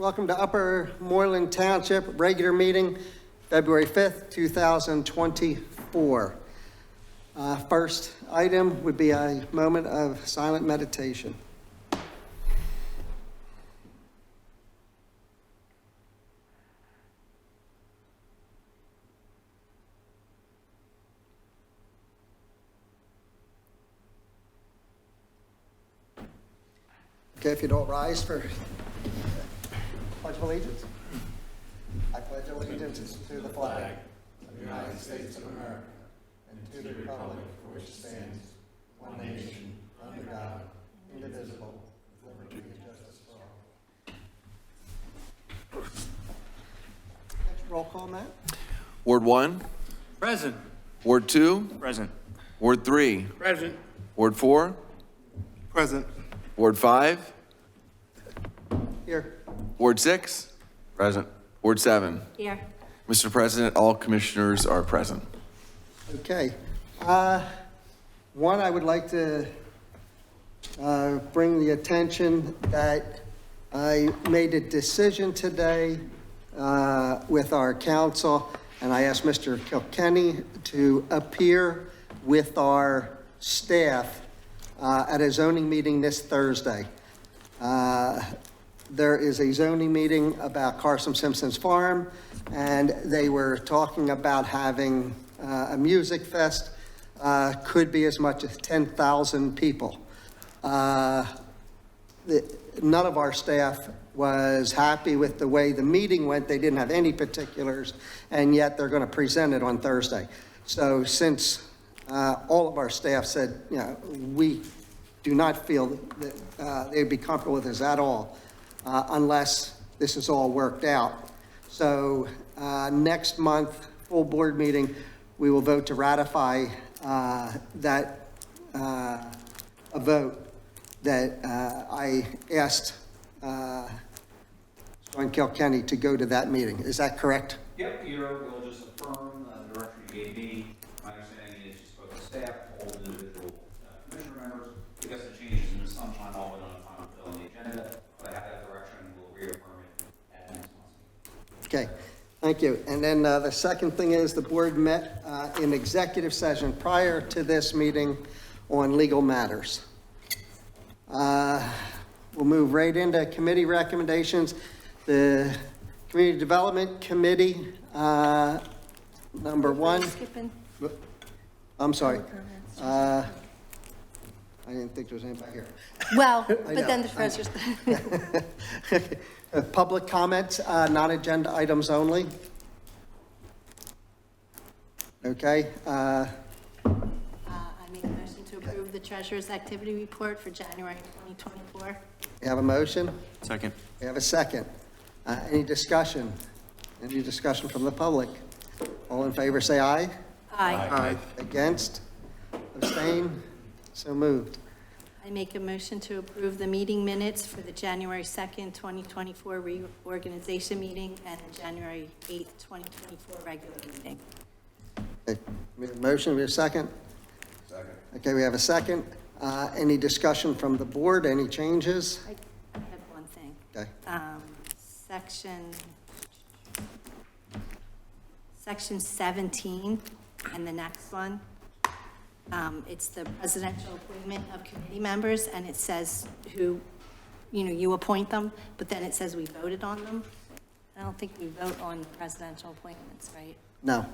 Welcome to Upper Moreland Township regular meeting, February 5th, 2024. First item would be a moment of silent meditation. Okay, if you don't rise for Pledge of Allegiance. I pledge allegiance to the flag of the United States of America and to the republic for which it stands, one nation, under God, indivisible, with liberty and justice for all. Next roll call, Matt. Ward 1. Present. Ward 2. Present. Ward 3. Present. Ward 4. Present. Ward 5. Here. Ward 6. Present. Ward 7. Here. Mr. President, all commissioners are present. Okay. One, I would like to bring the attention that I made a decision today with our council, and I asked Mr. Kilkenny to appear with our staff at a zoning meeting this Thursday. There is a zoning meeting about Carson Simpson's farm, and they were talking about having a music fest, could be as much as 10,000 people. None of our staff was happy with the way the meeting went. They didn't have any particulars, and yet they're going to present it on Thursday. So since all of our staff said, you know, we do not feel that they'd be comfortable with this at all, unless this is all worked out. So next month, full board meeting, we will vote to ratify that a vote that I asked John Kilkenny to go to that meeting. Is that correct? Yep, Peter will just affirm the direction you gave me. My understanding is you spoke to staff, all the individual commissioner members. Because the changes in the sunshine all went on final fill on the agenda, but I have that direction, we'll reaffirm it at next month. Okay, thank you. And then the second thing is the board met in executive session prior to this meeting on legal matters. We'll move right into committee recommendations. The Community Development Committee, number one. Skipping. I'm sorry. I didn't think there was anybody here. Well, but then the treasurer's. Public comments, non-agenda items only. Okay. I make a motion to approve the treasurer's activity report for January 2024. We have a motion. Second. We have a second. Any discussion? Any discussion from the public? All in favor, say aye. Aye. Against? Abstain? So moved. I make a motion to approve the meeting minutes for the January 2nd, 2024 reorganization meeting and the January 8th, 2024 regular meeting. Okay. We have a motion, we have a second? Second. Okay, we have a second. Any discussion from the board? Any changes? I have one thing. Okay. Section 17 and the next one. It's the presidential appointment of committee members, and it says who, you appoint them, but then it says we voted on them. I don't think we vote on presidential appointments, right? No.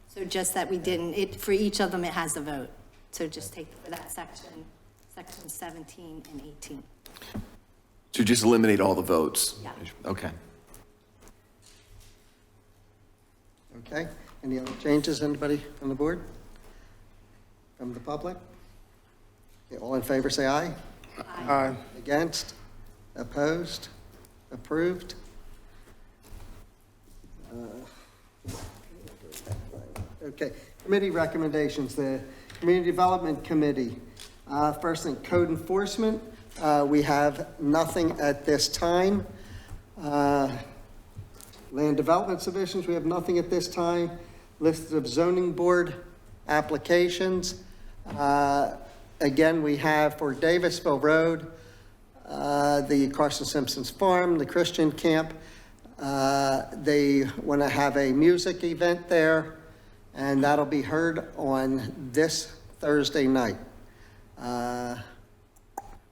So just that we didn't, for each of them, it has a vote. So just take for that section 17 and 18. To just eliminate all the votes? Yeah. Okay. Okay. Any other changes? Anybody from the board? From the public? Okay, all in favor, say aye. Aye. Against? Opposed? Approved? Okay, committee recommendations. The Community Development Committee. First thing, code enforcement. We have nothing at this time. Land development submissions, we have nothing at this time. List of zoning board applications. Again, we have for Davisville Road, the Carson Simpson's Farm, the Christian camp. They want to have a music event there, and that'll be heard on this Thursday night,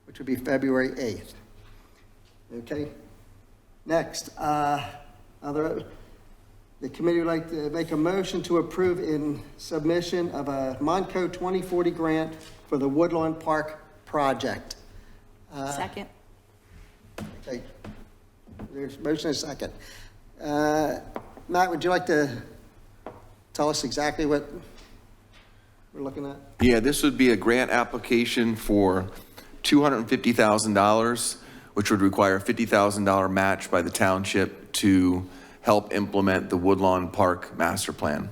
which would be February 8th. Okay? Next, the committee would like to make a motion to approve in submission of a Monco 2040 grant for the Woodlawn Park project. Second. Okay. There's motion and second. Matt, would you like to tell us exactly what we're looking at? Yeah, this would be a grant application for $250,000, which would require a $50,000 match by the township to help implement the Woodlawn Park master plan.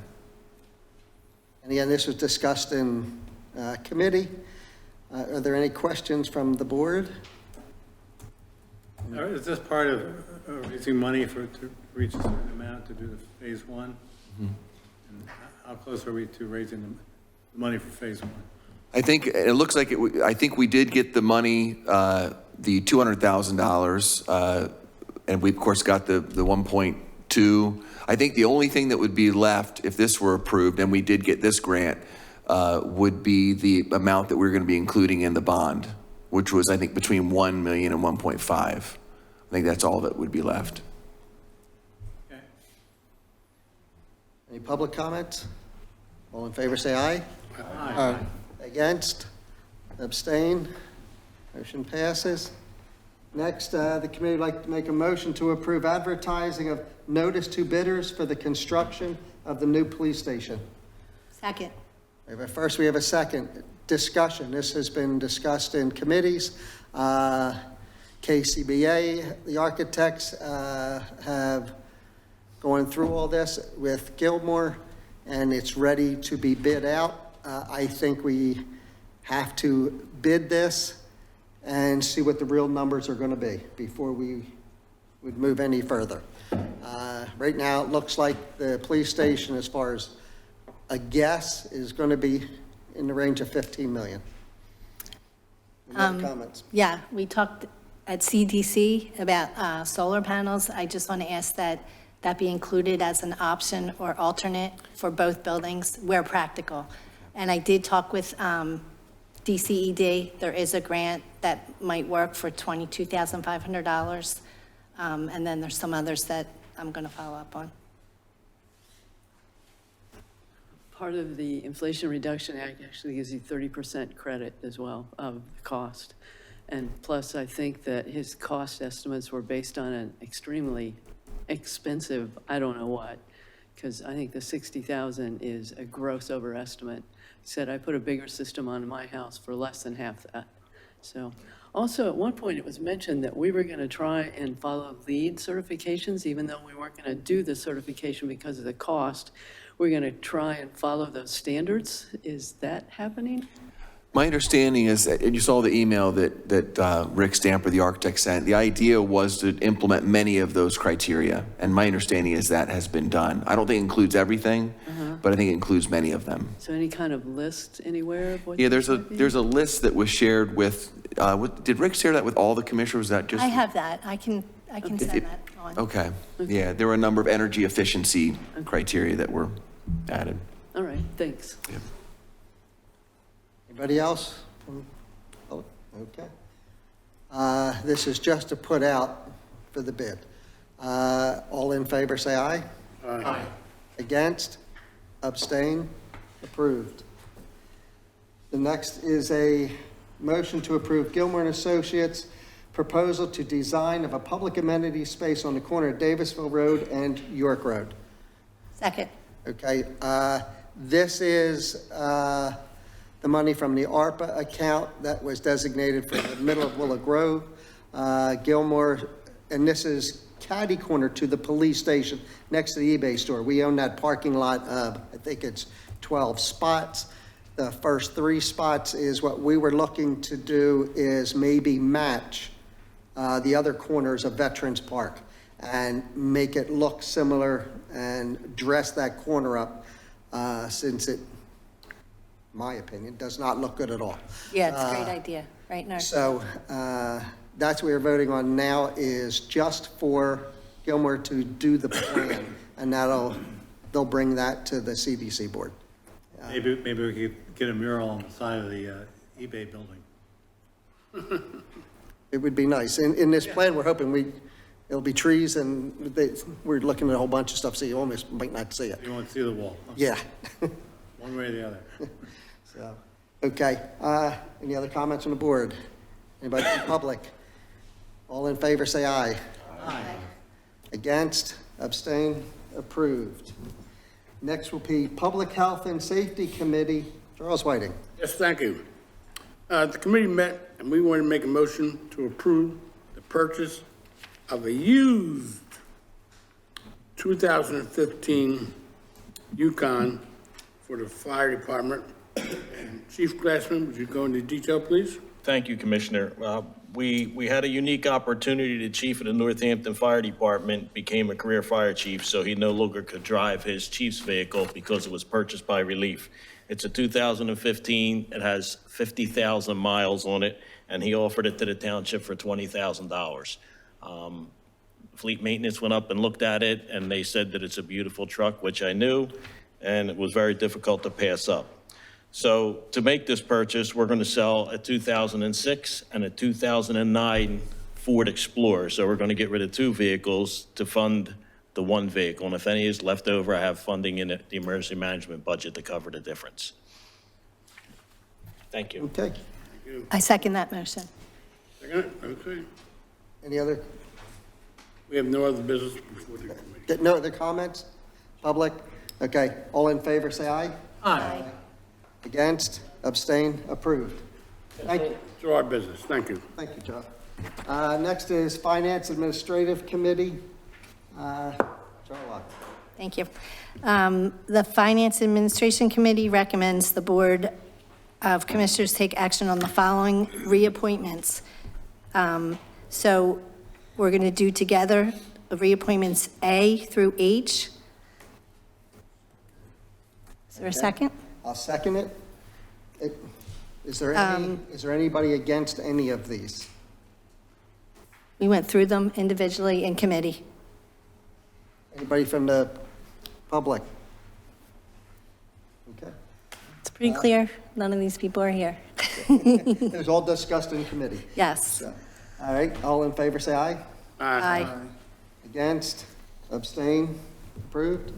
And again, this was discussed in committee. Are there any questions from the board? Is this part of raising money to reach a certain amount to do the phase one? And how close are we to raising the money for phase one? I think, it looks like I think we did get the money, the $200,000, and we of course got the 1.2. I think the only thing that would be left if this were approved, and we did get this grant, would be the amount that we're going to be including in the bond, which was, I think, between 1 million and 1.5. I think that's all that would be left. Okay. Any public comments? All in favor, say aye. Aye. Against? Abstain? Motion passes. Next, the committee would like to make a motion to approve advertising of notice to bidders for the construction of the new police station. Second. First, we have a second discussion. This has been discussed in committees. KCBA, the architects, have gone through all this with Gilmore, and it's ready to be bid out. I think we have to bid this and see what the real numbers are going to be before we would move any further. Right now, it looks like the police station, as far as a guess, is going to be in the range of 15 million. Any other comments? Yeah, we talked at CDC about solar panels. I just want to ask that be included as an option or alternate for both buildings where practical. And I did talk with DCED. There is a grant that might work for $22,500. And then there's some others that I'm going to follow up on. Part of the Inflation Reduction Act actually gives you 30% credit as well of the cost. And plus, I think that his cost estimates were based on an extremely expensive, I don't know what, because I think the 60,000 is a gross overestimate. He said, I put a bigger system on my house for less than half that. So, also at one point it was mentioned that we were going to try and follow LEED certifications, even though we weren't going to do the certification because of the cost. We're going to try and follow those standards. Is that happening? My understanding is, and you saw the email that Rick Stamper, the architect, sent, the idea was to implement many of those criteria. And my understanding is that has been done. I don't think it includes everything, but I think it includes many of them. So any kind of list anywhere of what? Yeah, there's these might be? there's a list that was shared with, did Rick share that with all the commissioners? Was that just? I have that. I can send that on. Okay. Yeah, there were a number of energy efficiency criteria that were added. All right, thanks. Yeah. Anybody else? Oh, okay. This is just to put out for the bid. All in favor, say aye. Aye. Against? Abstain? Approved. The next is a motion to approve Gilmore and Associates' proposal to design of a public amenity space on the corner of Davisville Road and York Road. Second. Okay, this is the money from the ARPA account that was designated for the middle of Willow Grove. Gilmore, and this is catty corner to the police station next to the eBay store. We own that parking lot of, I think it's 12 spots. The first 3 spots is what we were looking to do is maybe match the other corners of Veterans Park and make it look similar and dress that corner up since it, my opinion, does not look good at all. Yeah, it's a great idea, right, Nurse? So that's what we're voting on now is just for Gilmore to do the plan, and they'll bring that to the CDC board. Maybe we could get a mural on the side of the eBay building. It would be nice. In this plan, we're hoping it'll be trees, and we're looking at a whole bunch of stuff, so you almost might not see it. You won't see the wall. Yeah. One way or the other. So, okay, any other comments on the board? Anybody from the public? All in favor, say aye. Aye. Against, abstain, approved. Next will be Public Health and Safety Committee, Charles Whiting. Yes, thank you. The committee met and we wanted to make a motion to approve the purchase of a used 2015 Yukon for the fire department. And Chief Glassman, would you go into detail, please? Thank you, Commissioner. We had a unique opportunity. The chief of the Northampton Fire Department became a career fire chief, so he no longer could drive his chief's vehicle because it was purchased by Relief. It's a 2015. It has 50,000 miles on it, and he offered it to the township for $20,000. Fleet maintenance went up and looked at it, and they said that it's a beautiful truck, which I knew, and it was very difficult to pass up. So to make this purchase, we're going to sell a 2006 and a 2009 Ford Explorer. So we're going to get rid of two vehicles to fund the one vehicle. And if any is left over, I have funding in the emergency management budget to cover the difference. Thank you. Okay, I second that motion. Second? Okay. any other, We have no other business before the committee. no other comments? Public? Okay, all in favor, say aye. Aye. Against, abstain, approved. Thank you. It's our business. Thank you. Thank you, Joe. Next is Finance Administrative Committee. Charlotte. Thank you. The Finance Administration Committee recommends the Board of Commissioners take action on the following reappointments. So we're going to do together the reappointments A through H. Is there a second? I'll second it. Is there anybody against any of these? We went through them individually in committee. Anybody from the public? Okay. It's pretty clear, none of these people are here. It was all discussed in committee. Yes. So, all right, all in favor, say aye. Aye. Against, abstain, approved.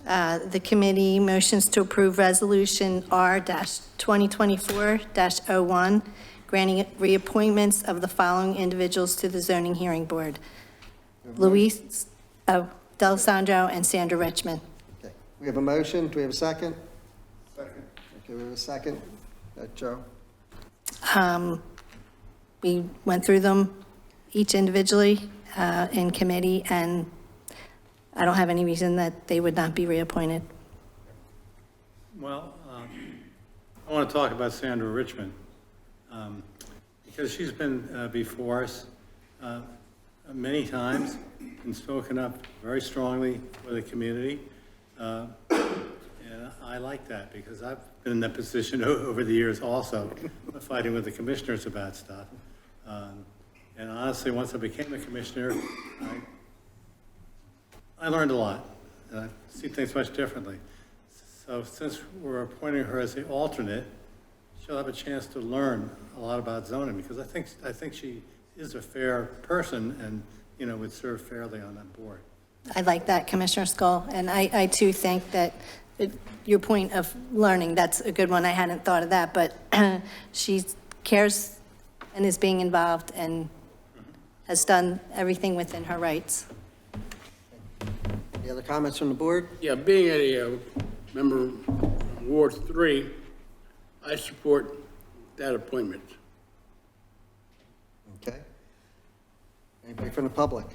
The committee motions to approve Resolution R-2024-01, granting reappointments of the following individuals to the Zoning Hearing Board. Luis D'Alessandro and Sandra Richmond. Okay, we have a motion. Do we have a second? Second. Okay, we have a second. Joe? We went through them each individually in committee, and I don't have any reason that they would not be reappointed. Well, I want to talk about Sandra Richmond, because she's been before us many times and spoken up very strongly for the community. And I like that because I've been in that position over the years also, fighting with the commissioners about stuff. And honestly, once I became a commissioner, I learned a lot, and I see things much differently. So since we're appointing her as the alternate, she'll have a chance to learn a lot about zoning, because I think she is a fair person and, you know, would serve fairly on that board. I like that, Commissioner Skull, and I too think that your point of learning, that's a good one. I hadn't thought of that, but she cares and is being involved and has done everything within her rights. Any other comments from the board? Yeah, being a member of Ward 3, I support that appointment. Okay. Anybody from the public?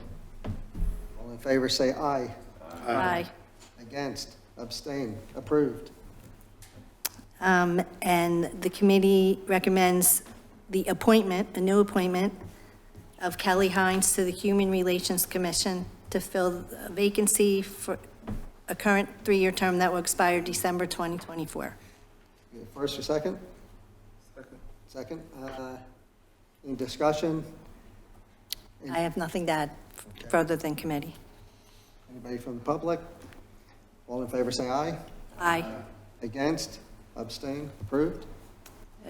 All in favor, say aye. Aye. Against, abstain, approved. And the committee recommends the appointment, a new appointment of Kelly Hines to the Human Relations Commission to fill a vacancy for a current 3-year term that will expire December 2024. First or second? Second. Any discussion? I have nothing to add further than committee. Anybody from the public? All in favor, say aye. Aye. Against? Abstain? Approved?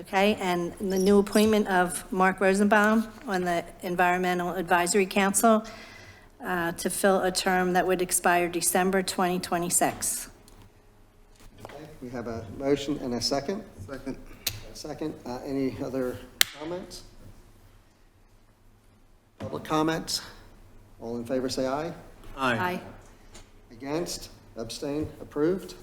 Okay, and the new appointment of Mark Rosenbaum on the Environmental Advisory Council to fill a term that would expire December 2026. Okay, we have a motion and a second. Second. Second. Any other comments? Public comments? All in favor, say aye. Aye. Against? Abstain? Approved?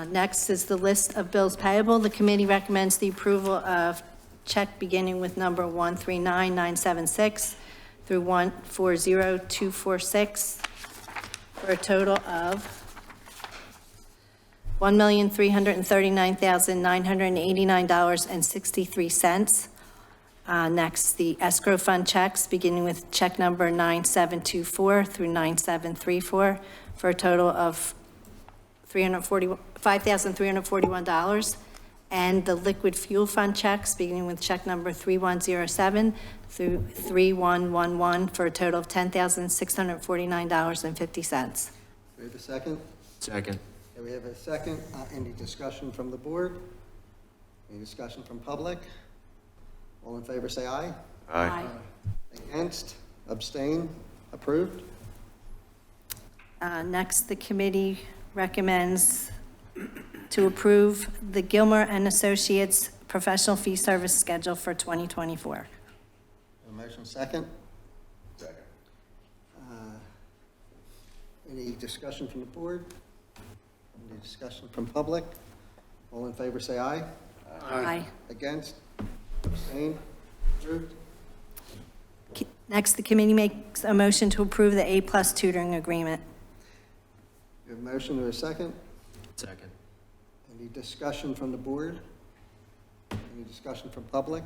Next is the list of bills payable. The committee recommends the approval of check beginning with number 139976 through 140246 for a total of $1,339,989.63. Next, the escrow fund checks beginning with check number 9724 through 9734 for a total of $5,341, and the liquid fuel fund checks beginning with check number 3107 through 3111 for a total of $10,649.50. We have a second? Second. Okay, we have a second. Any discussion from the board? Any discussion from public? All in favor, say aye. Aye. Against? Abstain? Approved? Next, the committee recommends to approve the Gilmer and Associates professional fee service schedule for 2024. A motion second? Second. Any discussion from the board? Any discussion from public? All in favor, say aye. Aye. Against? Abstain? Approved? Next, the committee makes a motion to approve the A+ tutoring agreement. We have a motion to a second? Second. Any discussion from the board? Any discussion from public?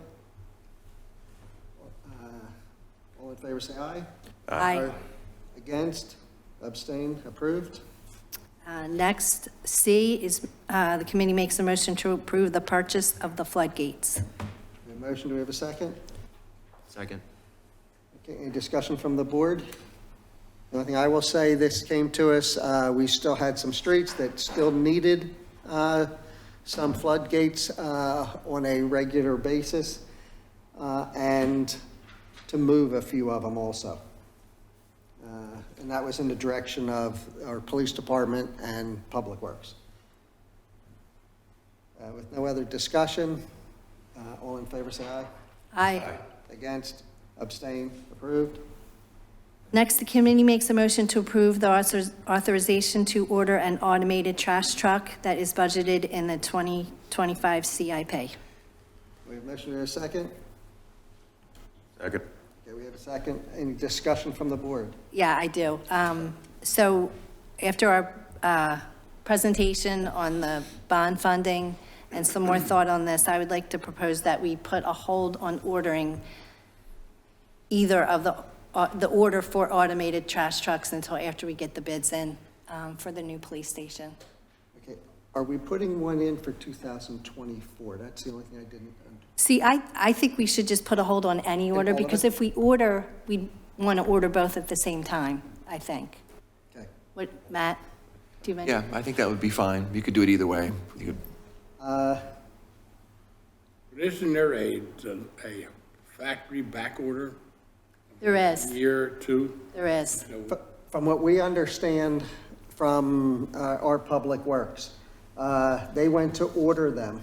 All in favor, say aye. Aye. Against? Abstain? Approved? Next, C is, the committee makes a motion to approve the purchase of the floodgates. We have a motion, do we have a second? Second. Okay, any discussion from the board? The only thing I will say, this came to us, we still had some streets that still needed some floodgates on a regular basis, and to move a few of them also. And that was in the direction of our police department and Public Works. With no other discussion, all in favor say aye. Aye. Against? Abstain? Approved? Next, the committee makes a motion to approve the authorization to order an automated trash truck that is budgeted in the 2025 CIP. We have a motion, to a second? Second. Okay, we have a second. Any discussion from the board? Yeah, I do. So after our presentation on the bond funding and some more thought on this, I would like to propose that we put a hold on ordering either of the order for automated trash trucks until after we get the bids in for the new police station. Okay, are we putting one in for 2024? That's the only thing I didn't. See, I think we should just put a hold on any order, all of because it? if we order, we want to order both at the same time, I think. Okay. What, Matt, do you have any? Yeah, I think that would be fine. You could do it either way. You could, Isn't there a factory back order? There is, Year or two? there is. From what we understand from our Public Works, they went to order them,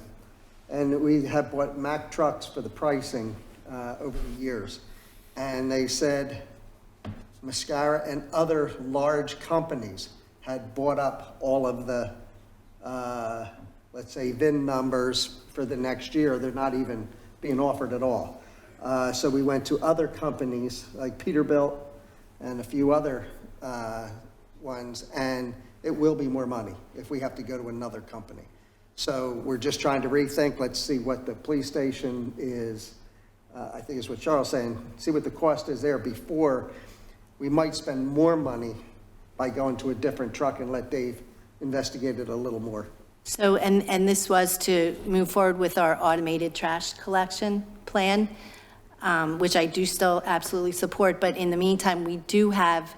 and we have bought Mack trucks for the pricing over the years. And they said Mascara and other large companies had bought up all of the, let's say, VIN numbers for the next year. They're not even being offered at all. So we went to other companies like Peterbilt and a few other ones, and it will be more money if we have to go to another company. So we're just trying to rethink, let's see what the police station is, I think is what Charles saying, see what the cost is there before we might spend more money by going to a different truck and let Dave investigate it a little more. So, and this was to move forward with our automated trash collection plan. which I do still absolutely support, but in the meantime, we do have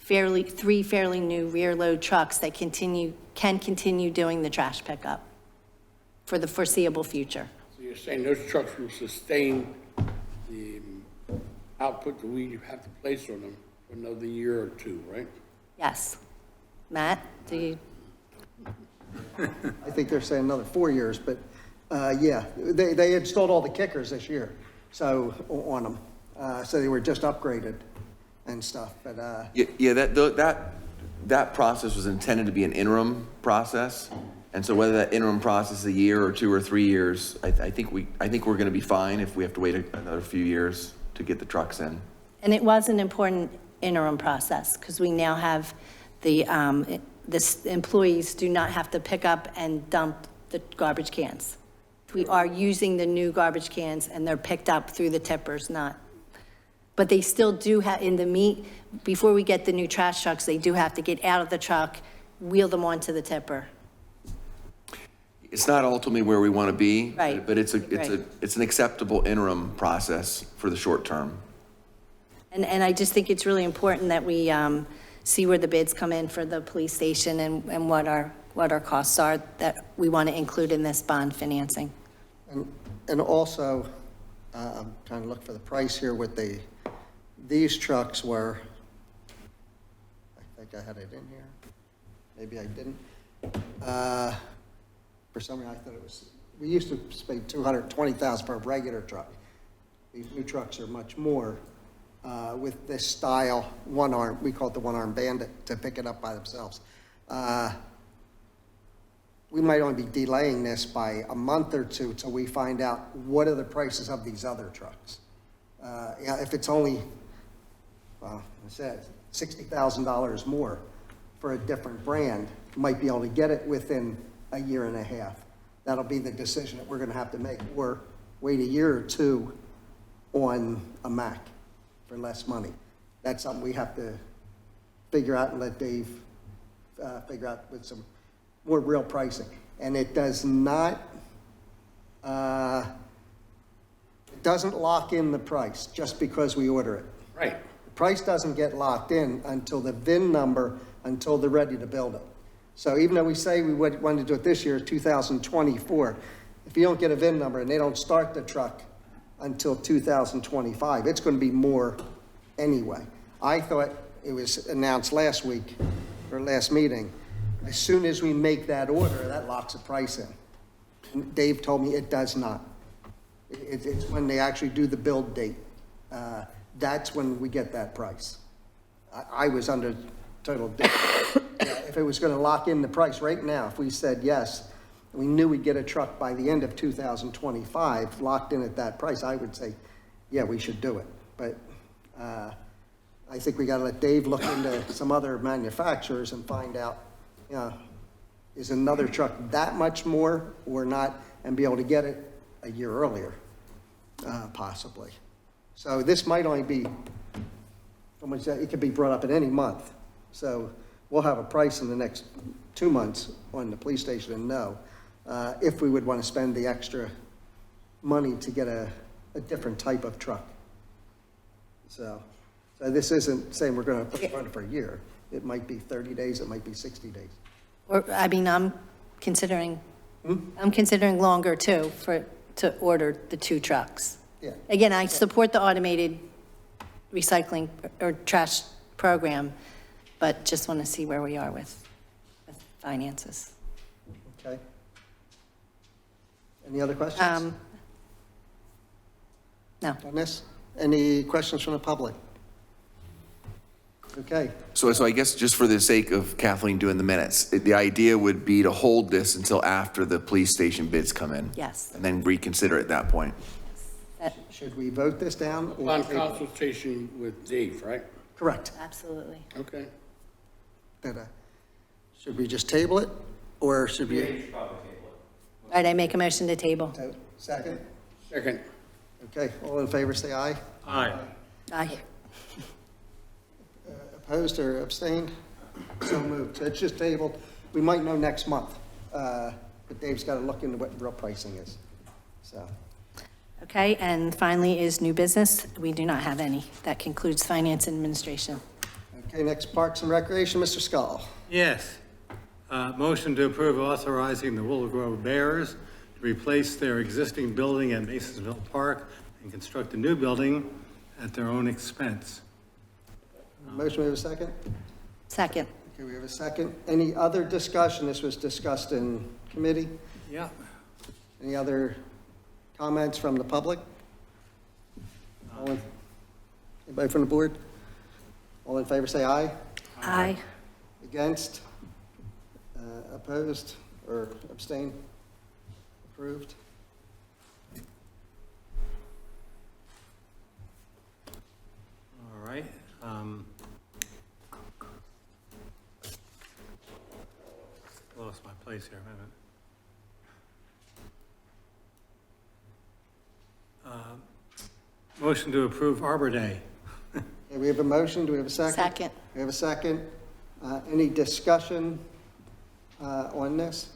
three fairly new rear load trucks that can continue doing the trash pickup for the foreseeable future. So you're saying those trucks will sustain the output that we have to place on them for another year or two, right? Yes. Matt, do you? I think they're saying another 4 years, but, yeah, they installed all the kickers this year, so, on them. So they were just upgraded and stuff, but, Yeah, that process was intended to be an interim process. And so whether that interim process is a year or 2 or 3 years, I think we're going to be fine if we have to wait another few years to get the trucks in. And it was an important interim process, because we now have the employees do not have to pick up and dump the garbage cans. We are using the new garbage cans, and they're picked up through the tippers, but they still do have, before we get the new trash trucks, they do have to get out of the truck, wheel them onto the tipper. It's not ultimately where we want to be. Right. But it's Right. an acceptable interim process for the short term. And I just think it's really important that we see where the bids come in for the police station and what our costs are that we want to include in this bond financing. and also, I'm trying to look for the price here with these trucks were, I think I had it in here. Maybe I didn't. For some reason, I thought it was, we used to pay $220,000 for a regular truck. These new trucks are much more, with this style, one arm, we call it the one-arm bandit, to pick it up by themselves. We might only be delaying this by a month or two till we find out what are the prices of these other trucks. Yeah, if it's only, well, I said, $60,000 more for a different brand, you might be able to get it within a year and a half. That'll be the decision that we're gonna have to make, or wait a year or two on a Mac for less money. That's something we have to figure out and let Dave figure out with some more real pricing. And it does not, it doesn't lock in the price just because we order it. Right. The price doesn't get locked in until the VIN number, until they're ready to build it. So even though we say we want to do it this year, 2024, if you don't get a VIN number and they don't start the truck until 2025, it's going to be more anyway. I thought it was announced last week, or last meeting, as soon as we make that order, that locks a price in. Dave told me it does not. It's when they actually do the build date. That's when we get that price. I was under total if it was going to lock in the price right now, if we said yes, we knew we'd get a truck by the end of 2025, locked in at that price, I would say, yeah, we should do it. But I think we got to let Dave look into some other manufacturers and find out, is another truck that much more or not, and be able to get it a year earlier, possibly. So this might only be, it could be brought up in any month. So we'll have a price in the next 2 months on the police station and know if we would want to spend the extra money to get a different type of truck. So this isn't saying we're going to run it for a year. It might be 30 days, it might be 60 days. Or, I mean, I'm considering longer too, to order the 2 trucks. Yeah. Again, I support the automated recycling or trash program, but just want to see where we are with finances. Okay. Any other questions No. on this? Any questions from the public? Okay. So I guess just for the sake of Kathleen doing the minutes, the idea would be to hold this until after the police station bids come in. Yes. And then reconsider at that point. Should we vote this down? or- On consultation with Dave, right? Correct. Absolutely. Okay. But, should we just table it, or should we? All right, I make a motion to table. Second? Second. Okay, all in favor, say aye. Aye. Aye. Opposed or abstained? So moved. So it's just tabled. We might know next month, but Dave's got to look into what real pricing is. So, Okay, and finally is new business. We do not have any. That concludes finance and administration. Okay, next, Parks and Recreation, Mr. Scull. Yes. Motion to approve authorizing the Willow Grove Bears to replace their existing building at Masonsville Park and construct a new building at their own expense. Motion, we have a second? Second. Okay, we have a second. Any other discussion? This was discussed in committee. Yeah. Any other comments from the public? Anybody from the board? All in favor, say aye. Aye. Against? Opposed or abstain? Approved? All right. Lost my place here, wait a minute. Motion to approve Arbor Day. Okay, we have a motion. Do we have a second? Second. We have a second. Any discussion on this?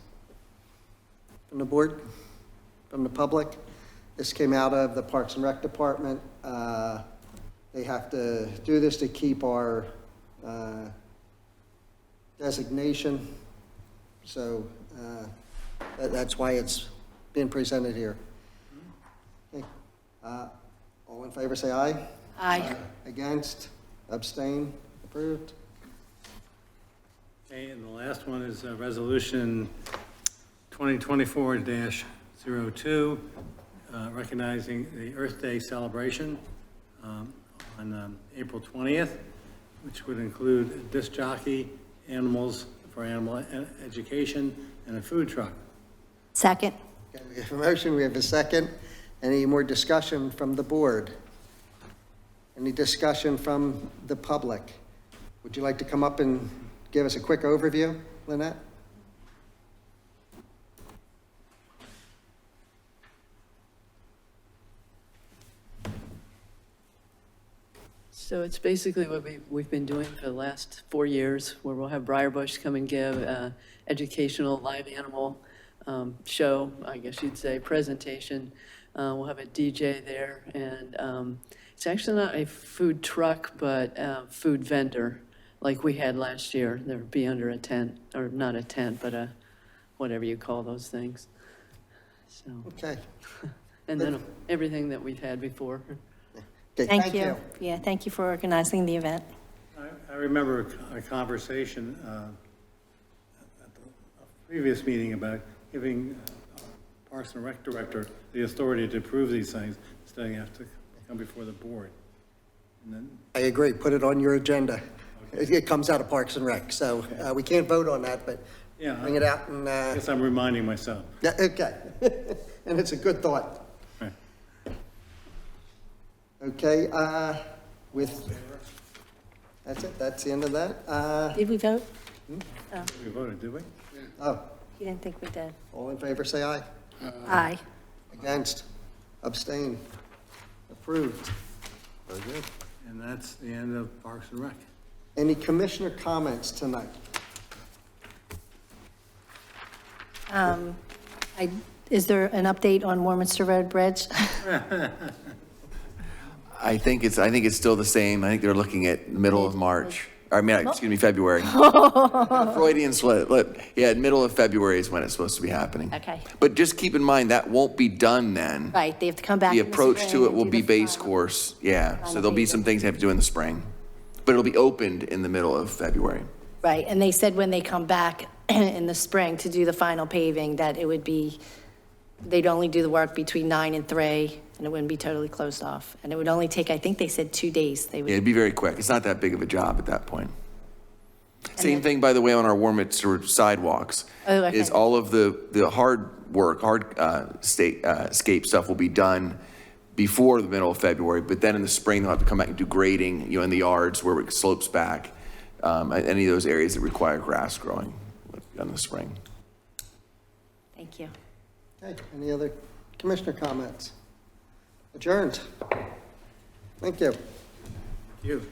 From the board? From the public? This came out of the Parks and Rec Department. They have to do this to keep our designation. So that's why it's being presented here. Okay. All in favor, say aye. Aye. Against? Abstain? Approved? Okay, and the last one is Resolution 2024-02, recognizing the Earth Day celebration on April 20th, which would include disc jockey, animals for animal education, and a food truck. Second. Okay, we have a motion, we have a second. Any more discussion from the board? Any discussion from the public? Would you like to come up and give us a quick overview, Lynette? So it's basically what we've been doing for the last 4 years, where we'll have Briarbush come and give educational live animal show, I guess you'd say, presentation. We'll have a DJ there, and it's actually not a food truck, but a food vendor, like we had last year. There'd be under a tent, or not a tent, but a, whatever you call those things. So, Okay. and then everything that we've had before. Okay, Thank you. Yeah, thank you for organizing the event. I remember a conversation at the previous meeting about giving Parks and Rec Director the authority to approve these things, instead of have to come before the board. And then, I agree, put it on your agenda. It comes out of Parks and Rec, so we can't vote on that, but yeah, bring it out and, I guess I'm reminding myself. yeah, okay. And it's a good thought. Right. Okay, that's it, that's the end of that. Did we vote? We voted, did we? Oh, You didn't think we did? all in favor, say aye. Aye. Against, abstain, approved. Very good. And that's the end of Parks and Rec. Any commissioner comments tonight? Is there an update on Warminster Road Bridge? I think it's still the same. I think they're looking at middle of March. February. Freudian slip. Yeah, middle of February is when it's supposed to be happening. Okay. But just keep in mind, that won't be done then. Right, they have to come back. The in approach spring to it and will do be the base final- course, yeah. So final there'll be paving. some things they have to do in the spring. But it'll be opened in the middle of February. Right, and they said when they come back in the spring to do the final paving, that it would be, they'd only do the work between 9 and 3, and it wouldn't be totally closed off. And it would only take, I think they said 2 days. They Yeah, would, it'd be very quick. It's not that big of a job at that point. Same then- thing, by the way, on our Warminster sidewalks. Oh, okay. Is all of the hard work, scape stuff will be done before the middle of February, but then in the spring, they'll have to come back and do grading, in the yards where it slopes back. Any of those areas that require grass growing in the spring. thank you. Okay, any other commissioner comments? Adjourned. Thank you. Thank you.